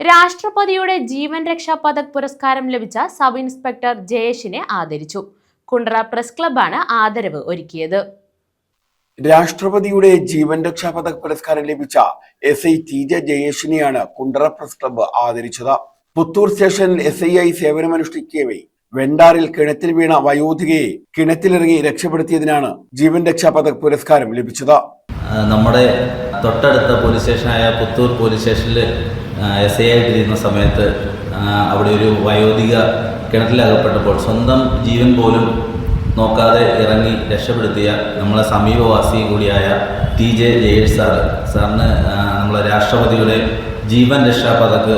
രാഷ്ട്രപതിയുടെ ജീവൻ രക്ഷാ പതക് പുരസ്കാരം ലഭിച്ച സബ് ഇൻസ്പെക്ടർ ജയേഷിനെ ആദരിച്ചു. കുണ്ടറ പ്രസ് ക്ലബ്ബാണ് ആദരവ് ഒരുക്കിയത്. രാഷ്ട്രപതിയുടെ ജീവൻ രക്ഷാ പതക് പുരസ്കാരം ലഭിച്ച SI TJ ജയേഷിനെയാണ് കുണ്ടറ പ്രസ് ക്ലബ്ബ് ആദരിച്ചത്. പുത്തൂർ സ്റ്റേഷനിൽ SI ആയി സേവനമനുഷ്ഠിക്കവേ വെണ്ടാറിൽ കിണറ്റിൽ വീണ വയോധികയെ കിണറ്റിലിറങ്ങി രക്ഷപ്പെടുത്തിയതിനാണ് ജീവൻ രക്ഷാ പതക് പുരസ്കാരം ലഭിച്ചത്. നമ്മുടെ തൊട്ടടുത്ത പോലീസ് സ്റ്റേഷനായ പുത്തൂർ പോലീസ് സ്റ്റേഷനിൽ SI ആയിട്ടിരുന്ന സമയത്ത് അവിടെ ഒരു വയോധിക കിണറ്റിലകപ്പെട്ടപ്പോൾ സ്വന്തം ജീവൻ പോലും നോക്കാതെ ഇറങ്ങി രക്ഷപ്പെടുത്തിയ നമ്മളെ സമീപവാസി കൂടിയായ TJ ജയേഷ് സാറിന് നമ്മളെ രാഷ്ട്രപതിയുടെ ജീവൻ രക്ഷാ പതക്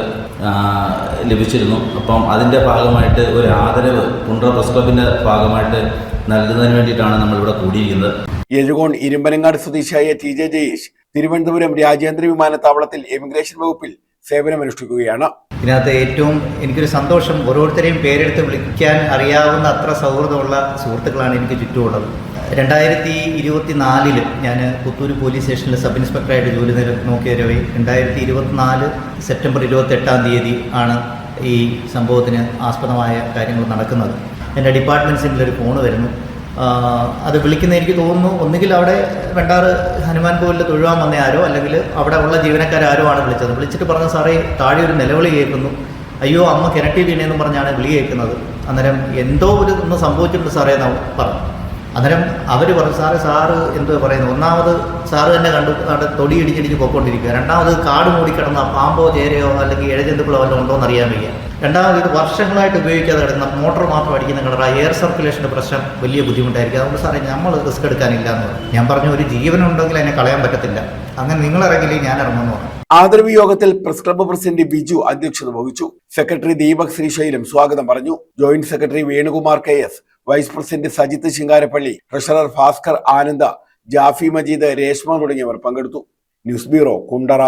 ലഭിച്ചിരുന്നു. അപ്പം അതിൻ്റെ ഭാഗമായിട്ട് ഒരു ആദരവ് കുണ്ടറ പ്രസ് ക്ലബിൻ്റെ ഭാഗമായിട്ട് നൽകുന്നതിന് വേണ്ടിയിട്ടാണ് നമ്മളിവിടെ കൂടിയിരിക്കുന്നത്. എഴുകോൺ ഇരുമ്പനങ്ങാട് സ്വദേശിയായ TJ ജയേഷ് തിരുവനന്തപുരം രാജ്യാന്തര വിമാനത്താവളത്തിൽ ഇമിഗ്രേഷൻ വകുപ്പിൽ സേവനമനുഷ്ഠിക്കുകയാണ്. ഇതിനകത്ത് ഏറ്റവും എനിക്കൊരു സന്തോഷം, ഓരോരുത്തരെയും പേരെടുത്ത് വിളിക്കാൻ അറിയാവുന്ന അത്ര സൗഹൃദമുള്ള സുഹൃത്തുക്കളാണ് എനിക്ക് ചുറ്റുമുള്ളത്. 2024 ഞാൻ പുത്തൂർ പോലീസ് സ്റ്റേഷനിൽ സബ് ഇൻസ്പെക്ടറായിട്ട് ജോലി നോക്കിയവരെ 2024 സെപ്റ്റംബർ 28 ആണ് ഈ സംഭവത്തിന് ആസ്പദമായ കാര്യങ്ങൾ നടക്കുന്നത്. എൻ്റെ ഡിപ്പാർട്ട്മെൻറ്റ്സിൽ ഒരു ഫോൺ വരുന്നു. അത് വിളിക്കുന്ന എനിക്ക് തോന്നുന്നു ഒന്നുകിൽ അവിടെ വെണ്ടാറ് ഹനുമാൻ കോവിലിൽ തൊഴുവാൻ വന്ന ആരോ അല്ലെങ്കിൽ അവിടെ ഉള്ള ജീവനക്കാരോ ആണ് വിളിച്ചത്. വിളിച്ചിട്ട് പറഞ്ഞു, സാറേ താഴെ ഒരു നിലവിളി കേൾക്കുന്നു, അയ്യോ അമ്മ കിണറ്റി വീണേന്നും പറഞ്ഞാണ് വിളി കേൾക്കുന്നത്. അന്നേരം എന്തോ ഒന്ന് സംഭവിച്ചിട്ടുണ്ട് സാറേ എന്ന് പറഞ്ഞു. അന്നേരം അവർ പറഞ്ഞു, സാറ് എന്തോ പറയുന്നു. ഒന്നാമത് സാറ് തന്നെ കണ്ടു തൊടി ഇടിച്ചിടിച്ച് പൊയ്ക്കൊണ്ടിരിക്കുക. രണ്ടാമത് കാട് മൂടിക്കിടന്ന പാമ്പോ ചേരയോ അല്ലെങ്കിൽ ഇഴജന്തുക്കളോ വല്ലതും ഉണ്ടോ എന്ന് അറിയാൻ വയ്യ. രണ്ടാമത് ഇത് വർഷങ്ങളായിട്ട് ഉപയോഗിക്കാതെ കിടന്ന മോട്ടോർ മാത്രം അടിക്കുന്ന കളർ എയർ സർക്കുലേഷൻ്റെ പ്രശ്നം വലിയ ബുദ്ധിമുട്ടായിരിക്കും. അതുകൊണ്ട് സാറേ നമ്മൾ റിസ്ക് എടുക്കാനില്ല എന്ന് പറഞ്ഞു. ഞാൻ പറഞ്ഞു, ഒരു ജീവനുണ്ടെങ്കിൽ അതിനെ കളയാൻ പറ്റത്തില്ല, അങ്ങനെ നിങ്ങൾ ഇറങ്ങില്ലേ ഞാൻ ഇറങ്ങുമെന്ന് പറഞ്ഞു. ആദരവ് യോഗത്തിൽ പ്രസ് ക്ലബ്ബ് പ്രസിഡന്റ് ബിജു അധ്യക്ഷത വഹിച്ചു. സെക്രട്ടറി ദീപക് ശ്രീശൈലം സ്വാഗതം പറഞ്ഞു. Joint secretary Venukumar KS, vice president Sajith Singarapally, treasurer Bhaskar Ananda, Jaffy Majeed, Reshma തുടങ്ങിയവർ പങ്കെടുത്തു. News bureau, Kundara.